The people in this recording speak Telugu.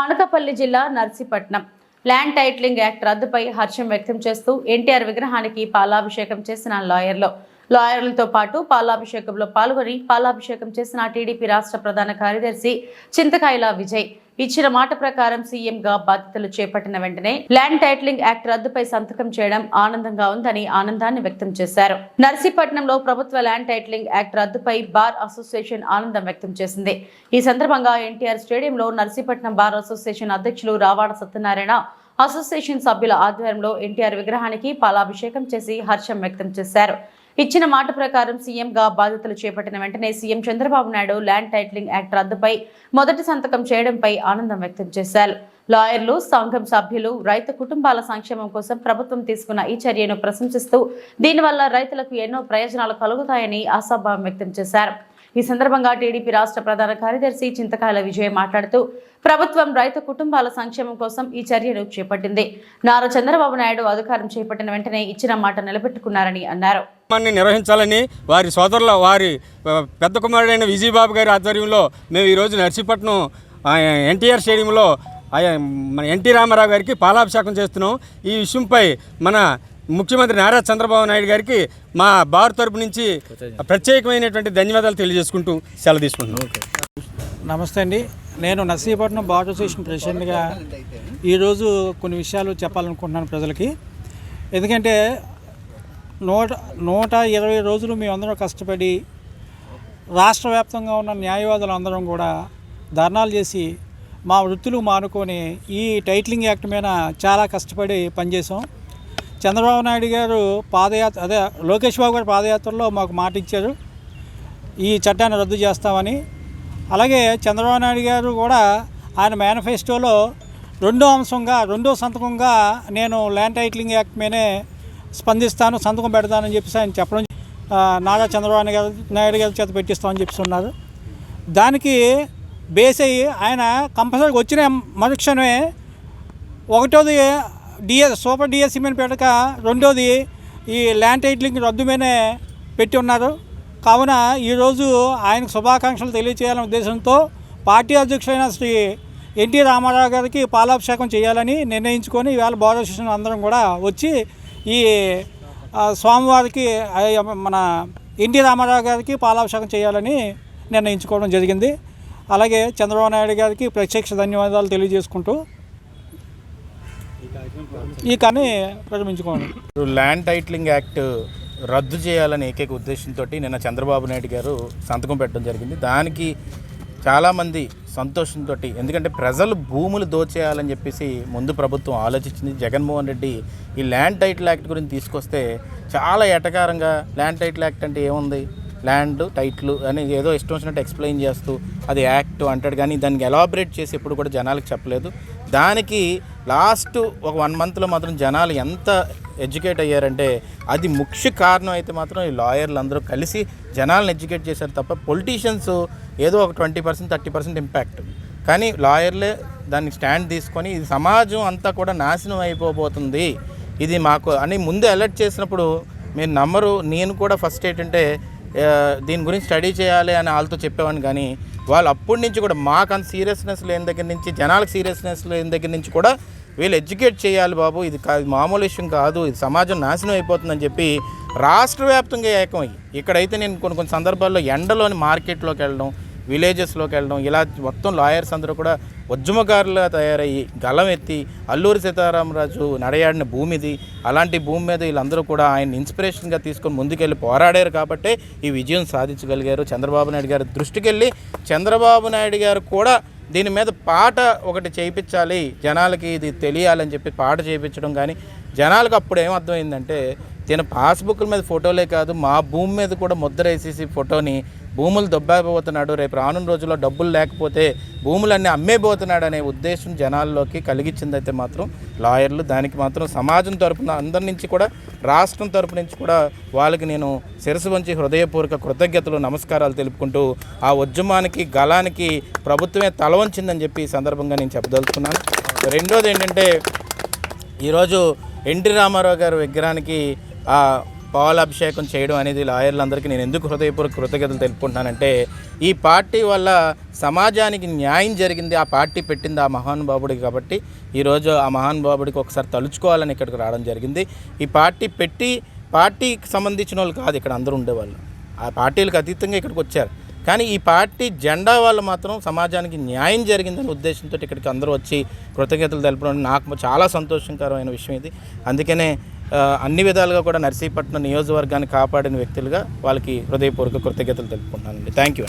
అనకాపల్లి జిల్లా నర్సీపట్నం ల్యాండ్ టైటిలింగ్ యాక్ట్ రద్దుపై హర్షం వ్యక్తం చేస్తూ ఎన్టీఆర్ విగ్రహానికి పాలాభిషేకం చేసిన లాయర్లతో పాటు పాలాభిషేకంలో పాల్గొని పాలాభిషేకం చేసిన టీడీపీ రాష్ట్ర ప్రధాన కార్యదర్శి చింతకాయల విజయ్ ఇచ్చిన మాట ప్రకారం సీఎంగా బాధ్యతలు చేపట్టిన వెంటనే ల్యాండ్ టైటిలింగ్ యాక్ట్ రద్దుపై సంతకం చేయడం ఆనందంగా ఉందని ఆనందాన్ని వ్యక్తం చేశారు. నర్సీపట్నంలో ప్రభుత్వ ల్యాండ్ టైటిలింగ్ యాక్ట్ రద్దుపై బార్ అసోసియేషన్ ఆనందం వ్యక్తం చేసింది. ఈ సందర్భంగా ఎన్టీఆర్ స్టేడియంలో నర్సీపట్నం బార్ అసోసియేషన్ అధ్యక్షులు రావాడ సత్యనారాయణ అసోసియేషన్ సభ్యుల ఆధ్వర్యంలో ఎన్టీఆర్ విగ్రహానికి పాలాభిషేకం చేసి హర్షం వ్యక్తం చేశారు. ఇచ్చిన మాట ప్రకారం సీఎంగా బాధ్యతలు చేపట్టిన వెంటనే CM Chandrababu Naidu land titling act రద్దుపై మొదటి సంతకం చేయడంపై ఆనందం వ్యక్తం చేశారు. లాయర్లు, సంఘం సభ్యులు, రైతు కుటుంబాల సంక్షేమం కోసం ప్రభుత్వం తీసుకున్న ఈ చర్యను ప్రశంసిస్తూ దీనివల్ల రైతులకు ఎన్నో ప్రయోజనాలు కలుగుతాయని ఆశాభావం వ్యక్తం చేశారు. ఈ సందర్భంగా టీడీపీ రాష్ట్ర ప్రధాన కార్యదర్శి చింతకాయల విజయ్ మాట్లాడుతూ ప్రభుత్వం రైతు కుటుంబాల సంక్షేమం కోసం ఈ చర్యను చేపట్టింది. నారా చంద్రబాబు నాయుడు అధికారం చేపట్టిన వెంటనే ఇచ్చిన మాట నిలబెట్టుకున్నారని అన్నారు. నిర్వహించాలని వారి పెద్ద కుమారుడైన విజయబాబు గారి ఆధ్వర్యంలో మేము ఈరోజు నర్సీపట్నం ఎన్టీఆర్ స్టేడియంలో మన ఎన్టీ రామారావు గారికి పాలాభిషేకం చేస్తున్నాం. ఈ విషయంపై మన ముఖ్యమంత్రి నారా చంద్రబాబు నాయుడు గారికి మా బార్ తరపు నుంచి ప్రత్యేకమైనటువంటి ధన్యవాదాలు తెలియజేసుకుంటూ సెలవు తీసుకుంటున్నాం. నమస్తే అండి. నేను నర్సీపట్నం బార్ అసోసియేషన్ ప్రెసిడెంట్గా ఈరోజు కొన్ని విషయాలు చెప్పాలనుకుంటున్నాను ప్రజలకి. ఎందుకంటే 120 రోజులు మేమందరం కష్టపడి రాష్ట్ర వ్యాప్తంగా ఉన్న న్యాయవాదులు అందరం కూడా ధర్నాలు చేసి మా వృత్తులు మానుకొని ఈ టైటిలింగ్ యాక్ట్ మీద చాలా కష్టపడి పనిచేసాం. చంద్రబాబు నాయుడు గారు లోకేష్ బాబు గారు పాదయాత్రలో మాకు మాట ఇచ్చారు ఈ చట్టాన్ని రద్దు చేస్తామని. అలాగే చంద్రబాబు నాయుడు గారు కూడా ఆయన మేనిఫెస్టోలో రెండో సంతకంగా నేను ల్యాండ్ టైటిలింగ్ యాక్ట్ మీదే స్పందిస్తాను, సంతకం పెడతానని చెప్పేసి ఆయన చెప్పడం నారా చంద్రబాబు నాయుడు గారి చేత పెట్టిస్తామని చెప్పిస్తున్నారు. దానికి బేస్ అయ్యి ఆయన కంపల్సరీగా వచ్చిన మరుక్షణమే ఒకటోది సూపర్ డిఎస్సీ మీద పెట్టక రెండోది ఈ ల్యాండ్ టైటిలింగ్ రద్దు మీదే పెట్టి ఉన్నారు. కావున ఈరోజు ఆయనకు శుభాకాంక్షలు తెలియజేయాలనే ఉద్దేశంతో పార్టీ అధ్యక్షుడైన శ్రీ ఎన్టీ రామారావు గారికి పాలాభిషేకం చేయాలని నిర్ణయించుకొని ఈవేళ బార్ అసోసియేషన్ అందరం కూడా వచ్చి ఈ స్వామివారికి మన ఎన్టీ రామారావు గారికి పాలాభిషేకం చేయాలని నిర్ణయించుకోవడం జరిగింది. అలాగే చంద్రబాబు నాయుడు గారికి ప్రత్యక్ష ధన్యవాదాలు తెలియజేసుకుంటూ ఈ కానీ ప్రారంభించుకోండి. ల్యాండ్ టైటిలింగ్ యాక్ట్ రద్దు చేయాలని ఏకైక ఉద్దేశంతో నిన్న చంద్రబాబు నాయుడు గారు సంతకం పెట్టడం జరిగింది. దానికి చాలామంది సంతోషంతో, ఎందుకంటే ప్రజలు భూములు దోచేయాలని చెప్పేసి ముందు ప్రభుత్వం ఆలోచించింది. జగన్మోహన్ రెడ్డి ఈ ల్యాండ్ టైటిల్ యాక్ట్ గురించి తీసుకొస్తే చాలా ఎటకారంగా ల్యాండ్ టైటిల్ యాక్ట్ అంటే ఏముంది, ల్యాండ్ టైటిల్ అని ఏదో ఇష్టం వచ్చినట్టు ఎక్స్ప్లెయిన్ చేస్తూ అది యాక్ట్ అంటాడు, కానీ దానికి ఎలాబరేట్ చేసి ఎప్పుడు కూడా జనాలకు చెప్పలేదు. దానికి లాస్ట్ ఒక 1 మంత్లో మాత్రం జనాలు ఎంత ఎడ్యుకేట్ అయ్యారంటే అది ముఖ్య కారణం అయితే మాత్రం ఈ లాయర్లు అందరూ కలిసి జనాలను ఎడ్యుకేట్ చేశారు తప్ప పొలిటీషియన్స్ ఏదో ఒక 20% 30% ఇంపాక్ట్, కానీ లాయర్లే దానికి స్టాండ్ తీసుకొని ఇది సమాజం అంతా కూడా నాశనం అయిపోబోతుంది ఇది మాకు అని ముందు అలర్ట్ చేసినప్పుడు మీరు నమ్మరు. నేను కూడా ఫస్ట్ ఏంటంటే దీని గురించి స్టడీ చేయాలి అని వాళ్ళతో చెప్పేవాడిని, కానీ వాళ్ళు అప్పటి నుంచి కూడా మాకు అంత సీరియస్నెస్ లేని దగ్గర నుంచి, జనాలకు సీరియస్నెస్ లేని దగ్గర నుంచి కూడా వీళ్ళు ఎడ్యుకేట్ చేయాలి బాబు, ఇది మామూలు విషయం కాదు, ఇది సమాజం నాశనం అయిపోతుందని చెప్పి రాష్ట్ర వ్యాప్తంగా ఏకమయ్యి ఇక్కడైతే నేను కొన్ని సందర్భాల్లో ఎండలోని మార్కెట్లోకి వెళ్ళడం, విలేజెస్లోకి వెళ్ళడం, ఇలా మొత్తం లాయర్స్ అందరూ కూడా ఉద్యమకారులుగా తయారయ్యి గలం ఎత్తి అల్లూరి సీతారామరాజు నడయాడిన భూమిది, అలాంటి భూమి మీద వీళ్ళందరూ కూడా ఆయన ఇన్స్పిరేషన్గా తీసుకొని ముందుకెళ్ళి పోరాడారు కాబట్టే ఈ విజయం సాధించగలిగారు. చంద్రబాబు నాయుడు గారి దృష్టికి వెళ్ళి చంద్రబాబు నాయుడు గారు కూడా దీని మీద పాట ఒకటి చేయించాలి, జనాలకి ఇది తెలియాలని చెప్పి పాట చేయించడం, కానీ జనాలకు అప్పుడు ఏమర్థమైందంటే పాస్బుక్ల మీద ఫోటోలే కాదు మా భూమి మీద కూడా ముద్ర వేసేసి ఫోటోని భూములు దొబ్బైపోతున్నాడు, రేపు రానున్న రోజుల్లో డబ్బులు లేకపోతే భూములన్నీ అమ్మేపోతున్నాడు అనే ఉద్దేశం జనాల్లోకి కలిగించిందైతే మాత్రం లాయర్లు. దానికి మాత్రం సమాజం తరపున అందరి నుంచి కూడా, రాష్ట్రం తరపు నుంచి కూడా వాళ్ళకి నేను శిరసు వంచి హృదయపూర్వక కృతజ్ఞతలు నమస్కారాలు తెలుపుకుంటూ ఆ ఉద్యమానికి గలానికి ప్రభుత్వమే తల వంచిందని చెప్పి ఈ సందర్భంగా నేను చెప్పదలుచుకున్నాను. రెండోది ఏంటంటే ఈరోజు ఎన్టీ రామారావు గారి విగ్రహానికి పాలాభిషేకం చేయడం అనేది లాయర్లందరికీ నేను ఎందుకు హృదయపూర్వక కృతజ్ఞతలు తెలుపుకుంటున్నానంటే ఈ పార్టీ వల్ల సమాజానికి న్యాయం జరిగింది, ఆ పార్టీ పెట్టింది ఆ మహానుభావుడికి. కాబట్టి ఈరోజు ఆ మహానుభావుడికి ఒకసారి తలుచుకోవాలని ఇక్కడికి రావడం జరిగింది. ఈ పార్టీ పెట్టి పార్టీకి సంబంధించిన వాళ్ళు కాదు ఇక్కడ అందరూ ఉండేవాళ్ళు, ఆ పార్టీలకు అతీతంగా ఇక్కడికి వచ్చారు. కానీ ఈ పార్టీ జెండా వాళ్ళు మాత్రం సమాజానికి న్యాయం జరిగిందనే ఉద్దేశంతో ఇక్కడికి అందరూ వచ్చి కృతజ్ఞతలు తెలపడం నాకు చాలా సంతోషకరమైన విషయం ఇది. అందుకనే అన్ని విధాలుగా కూడా నర్సీపట్నం నియోజకవర్గాన్ని కాపాడిన వ్యక్తులుగా వాళ్ళకి హృదయపూర్వక కృతజ్ఞతలు తెలుపుకుంటున్నానండి. Thank you.